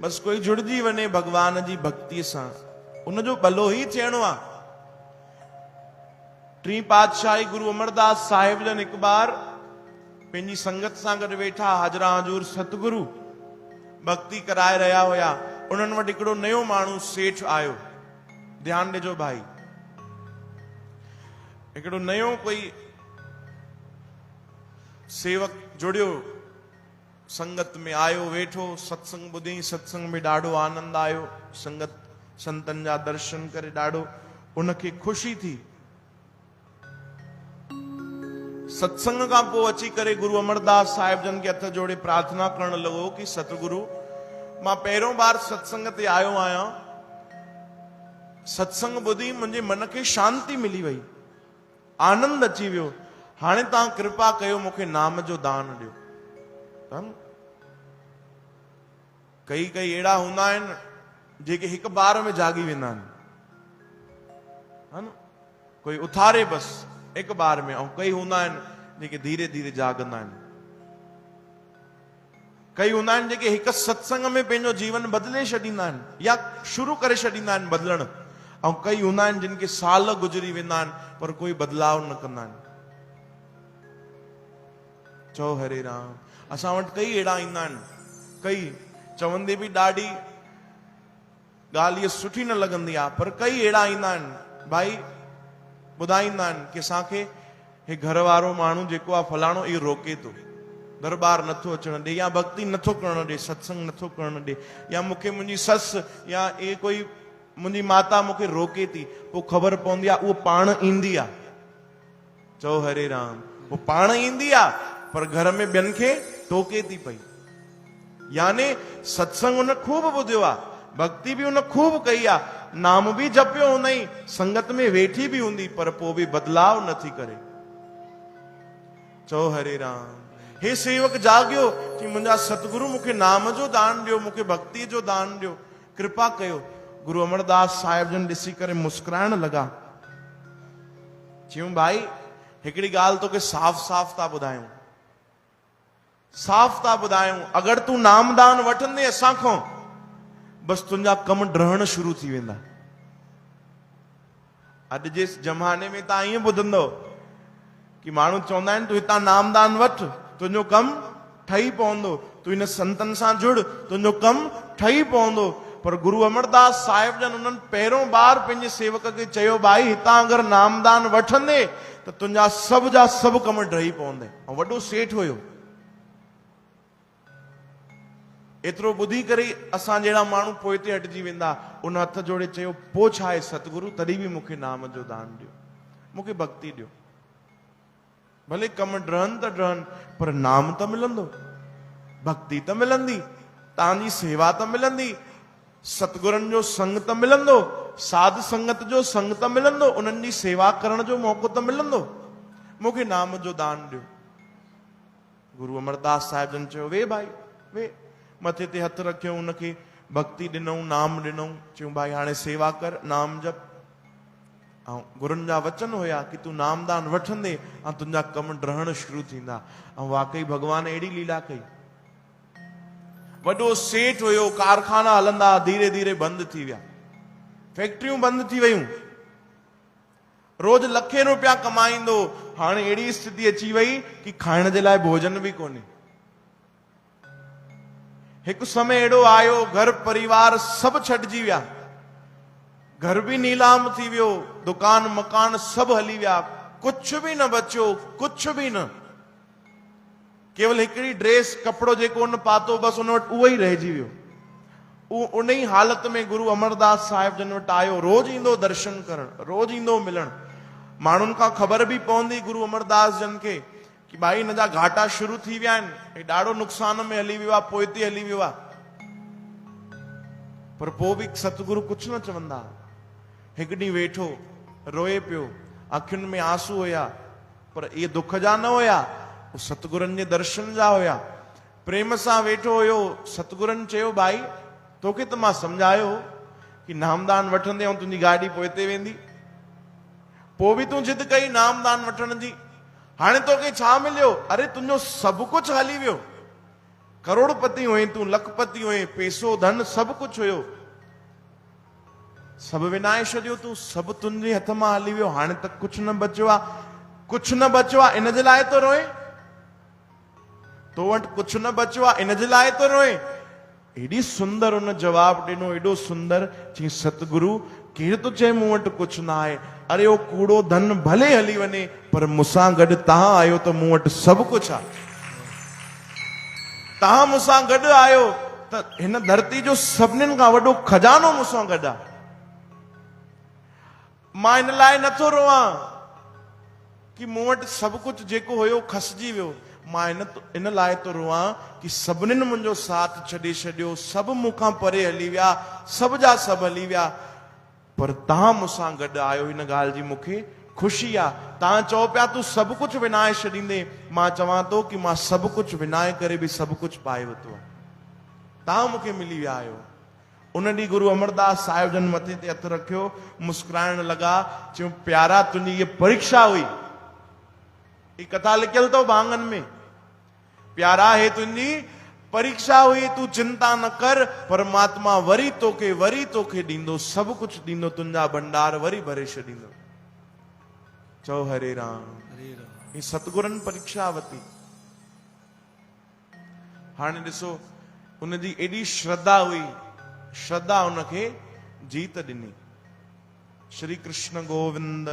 बस कोई जुड़जी वने भगवान जी भक्ति सां, उन जो भलो ही थियणो आहे। टी पातशाही गुरु अमरदास साहिब जन एक बार पंहिंजी संगत सां गॾु वेठा, हाजरा हजूर सतगुरु भक्ति कराए रहा हुया। उन्हनि वटि हिकिड़ो नयो माण्हू सेठ आयो। ध्यान ॾिजो भाई, हिकिड़ो नयो कोई सेवक जुड़ियो, संगत में आयो, वेठो, सत्संग ॿुधी, सत्संग में ॾाढो आनंद आयो, संगत संतन जा दर्शन करे ॾाढो उनखे खुशी थी। सत्संग का पोइ अची करे गुरु अमरदास साहिब जन के हथ जोड़े प्रार्थना करण लॻो कि सतगुरु, मां पहिरियों बार सत्संग ते आयो आहियां, सत्संग ॿुधी मुंहिंजे मन खे शांति मिली वई, आनंद अची वियो। हाणे तव्हां कृपा कयो, मूंखे नाम जो दान ॾियो। कई कई अहिड़ा हूंदा आहिनि जेके हिकु बार में जागी वेंदा आहिनि, है न, कोई उथारे बस एक बार में, और कई हूंदा आहिनि जेके धीरे धीरे जागंदा आहिनि। कई हूंदा आहिनि जेके हिकु सत्संग में पंहिंजो जीवन बदिले छॾींदा आहिनि या शुरू करे छॾींदा आहिनि बदिलण, ऐं कई हूंदा आहिनि जिन खे साल गुज़री वेंदा आहिनि पर कोई बदलाव न कंदा आहिनि। चओ हरे राम। असां वटि कई अहिड़ा ईंदा आहिनि, कई चवंदे बि ॾाढी ॻाल्हि इहा सुठी न लॻंदी आहे, पर कई अहिड़ा ईंदा आहिनि भाई, ॿुधाईंदा आहिनि कि असांखे हे घर वारो माण्हू जेको आहे फलाणो, इहो रोके थो, दरबार नथो अचण ॾे, या भक्ति नथो करण ॾे, सत्संग नथो करण ॾे, या मूंखे मुंहिंजी ससु या ये कोई मुंहिंजी माता मूंखे रोके थी। पोइ ख़बर पवंदी आहे उहो पाण ईंदी आहे। चओ हरे राम। उहो पाण ईंदी आहे पर घर में ॿियनि खे टोके थी पई। यानी सत्संग उन खूब ॿुधियो आहे, भक्ति भी उन खूब कई आहे, नाम भी जपियो हुनई, संगत में वेठी भी हूंदी, पर पोइ भी बदलाव नथी करे। चओ हरे राम। हे सेवक जागियो कि मुंहिंजा सतगुरु मूंखे नाम जो दान ॾियो, मूंखे भक्ति जो दान ॾियो, कृपा कयो। गुरु अमरदास साहिब जन ॾिसी करे मुस्कुराइण लॻा। चयूं भाई हिकिड़ी ॻाल्हि तोखे साफ़ साफ़ था ॿुधायूं, साफ़ था ॿुधायूं, अगरि तूं नामदान वठंदे असां खां, बस तुंहिंजा कम ड्रहण शुरू थी वेंदा। अॼु जे ज़माने में तव्हां ईअं ॿुधंदो कि माण्हू चवंदा आहिनि तूं हितां नामदान वठ, तुंहिंजो कम ठही पवंदो, तूं इन संतन सां जुड़, तुंहिंजो कम ठही पवंदो। पर गुरु अमरदास साहिब जन उन्हनि पहिरियों बार पंहिंजे सेवक खे चयो, भाई हितां अगरि नामदान वठंदे त तुंहिंजा सभ जा सभु कम ड्रही पवंदे। ऐं वॾो सेठ हुयो। एतिरो ॿुधी करे असां जहिड़ा माण्हू पोइते हटिजी वेंदा। उन हथ जोड़े चयो, पोइ छा आहे सतगुरु, तॾहिं बि मूंखे नाम जो दान ॾियो, मूंखे भक्ति ॾियो। भले कम ड्रहनि त ड्रहनि, पर नाम त मिलंदो, भक्ति त मिलंदी, तव्हांजी सेवा त मिलंदी, सतगुरनि जो संग त मिलंदो, साध संगत जो संग त मिलंदो, उन्हनि जी सेवा करण जो मौक़ो त मिलंदो, मूंखे नाम जो दान ॾियो। गुरु अमरदास साहिब जन चयो, वे भाई वे। मथे ते हथ रखियो, उनखे भक्ति ॾिनऊं, नाम ॾिनऊं, चयूं भाई हाणे सेवा कर, नाम जप। ऐं गुरुनि जा वचन हुया कि तूं नामदान वठंदे ऐं तुंहिंजा कम ड्रहण शुरू थींदा। ऐं वाकई भगवान अहिड़ी लीला कई। वॾो सेठ हुयो, कारखाना हलंदा धीरे धीरे बंदि थी विया, फैक्ट्रियूं बंदि थी वयूं, रोज लखे रुपया कमाईंदो। हाणे अहिड़ी स्थिति अची वई कि खाइण जे लाइ भोजन बि कोन्हे। हिकु समय अहिड़ो आयो, घर परिवार सभु छॾिजी विया, घर भी नीलाम थी वियो, दुकान मकान सभु हली विया, कुछ भी न बचियो, कुछ भी न। केवल हिकिड़ी ड्रेस कपिड़ो जेको उन पातो, बस उन वटि उहो ई रहिजी वियो। उन ई हालत में गुरु अमरदास साहिब जन वटि आयो, रोज ईंदो दर्शन करण, रोज ईंदो मिलण। माण्हुनि खां ख़बर बि पवंदी गुरु अमरदास जन खे कि भाई हिन जा घाटा शुरू थी विया आहिनि, हे ॾाढो नुक़सान में हली वियो आहे, पोइते हली वियो आहे। पर पोइ बि सतगुरु कुझु न चवंदा। हिकु ॾींहुं वेठो, रोए पियो, अखियुनि में आंसू हुया, पर इहे दुख जा न हुया, सतगुरनि जे दर्शन जा हुया। प्रेम सां वेठो हुयो। सतगुरनि चयो, भाई तोखे त मां सम्झायो कि नामदान वठंदे ऐं तुंहिंजी गाॾी पोइते वेंदी, पोइ बि तूं जिद कई नामदान वठण जी, हाणे तोखे छा मिलियो? अरे तुंहिंजो सभु कुझु हली वियो, करोड़पति हुए, तूं लखपति हुए, पैसो धन सभु कुछ हुयो, सभु विनाए छॾियो तूं, सभु तुंहिंजे हथ मां हली वियो, हाणे त कुछ न बचियो आहे, कुछ न बचियो आहे, इन जे लाइ तो रोए? तो वटि कुछ न बचियो आहे, इन जे लाइ तो रोए? एॾी सुंदर उन जवाब ॾिनो, एॾो सुंदर, चई सतगुरु केरु तो चए मूं वटि कुछ न आहे? अरे ओ कूड़ो धन भले हली वञे, पर मूंसां गॾु तव्हां आहियो त मूं वटि सभु कुझु आहे। तव्हां मूंसां गॾु आहियो त हिन धरती जो सभिनीनि खां वॾो खजानो मूंसां गॾु आहे। मां इन लाइ नथो रोवां कि मूं वटि सभु कुझु जेको हुयो खसिजी वियो, मां इन लाइ तो रोवां कि सभिनीनि मुंहिंजो साथ छॾे छॾियो, सभु मूंखां परे हली विया, सभु जा सभु हली विया, पर तव्हां मूंसां गॾु आहियो, हिन ॻाल्हि जी मूंखे ख़ुशी आहे। तव्हां चओ पिया तूं सभु कुझु विञाए छॾींदे, मां चवां थो कि मां सभु कुझु विञाए करे बि सभु कुझु पाए वरितो आहे। तव्हां मूंखे मिली विया आहियो। उन ॾींहुं गुरु अमरदास साहिब जन मथे ते हथु रखियो, मुस्कुराइण लॻा, चयूं प्यारा तुंहिंजी ये परीक्षा हुई। ये कथा लिखियल अथव भाङनि में, प्यारा हे तुंहिंजी परीक्षा हुई, तू चिंता न कर, परमात्मा वरी तोखे ॾींदो, सभु कुझु ॾींदो, तुंहिंजा भंडार वरी भरे छॾींदो। चओ हरे राम। ही सतगुरनि परीक्षा वरिती। हाणे ॾिसो, उनजी एॾी श्रद्धा हुई, श्रद्धा उनखे जीत ॾिनी। श्री कृष्ण गोविंद।